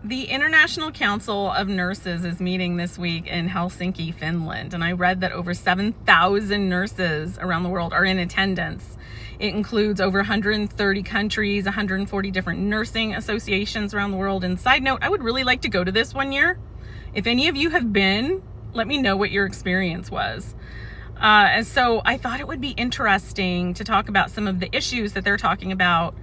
The International Council of Nurses is meeting this week in Helsinki, Finland, and I read that over 7,000 nurses around the world are in attendance. It includes over 130 countries, 140 different nursing associations around the world. And side note, I would really like to go to this one year. If any of you have been, let me know what your experience was. And so I thought it would be interesting to talk about some of the issues that they're talking about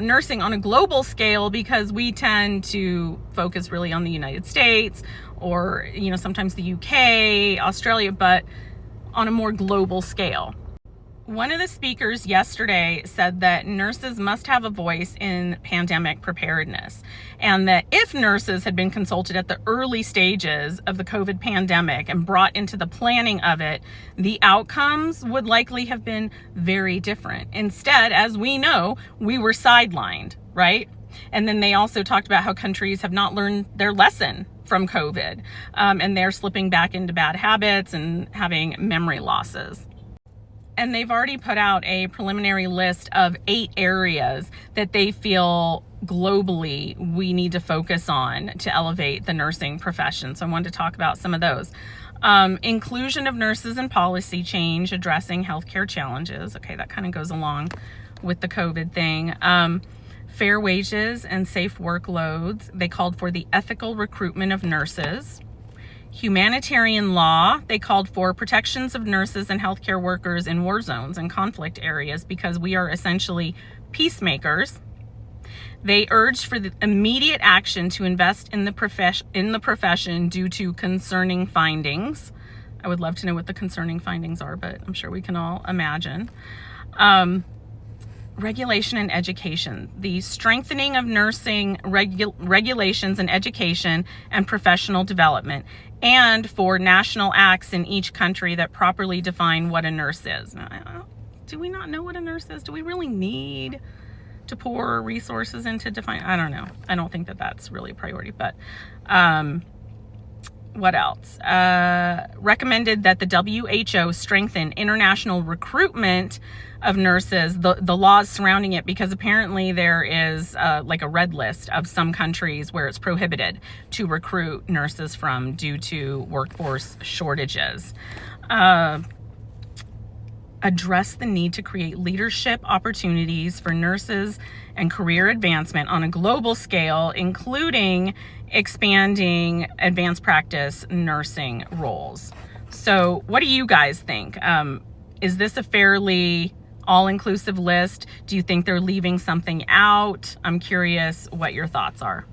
nursing on a global scale, because we tend to focus really on the United States or, sometimes the UK, Australia, but on a more global scale. One of the speakers yesterday said that nurses must have a voice in pandemic preparedness, and that if nurses had been consulted at the early stages of the COVID pandemic and brought into the planning of it, the outcomes would likely have been very different. Instead, as we know, we were sidelined, right? And then they also talked about how countries have not learned their lesson from COVID, and they're slipping back into bad habits and having memory losses. And they've already put out a preliminary list of 8 areas that they feel globally we need to focus on to elevate the nursing profession. So I wanted to talk about some of those. Inclusion of nurses in policy change, addressing healthcare challenges. Okay, that kind of goes along with the COVID thing. Fair wages and safe workloads. They called for the ethical recruitment of nurses. Humanitarian law, they called for protections of nurses and healthcare workers in war zones and conflict areas, because we are essentially peacemakers. They urged for the immediate action to invest in the profession due to concerning findings. I would love to know what the concerning findings are, but I'm sure we can all imagine. Regulation and education, the strengthening of nursing regulations and education and professional development, and for national acts in each country that properly define what a nurse is. Do we not know what a nurse is? Do we really need to pour resources into define? I don't know. I don't think that that's really a priority, but what else? Recommended that the WHO strengthen international recruitment of nurses, the laws surrounding it, because apparently there is like a red list of some countries where it's prohibited to recruit nurses from due to workforce shortages. Address the need to create leadership opportunities for nurses and career advancement on a global scale, including expanding advanced practice nursing roles. So what do you guys think? Is this a fairly all-inclusive list? Do you think they're leaving something out? I'm curious what your thoughts are.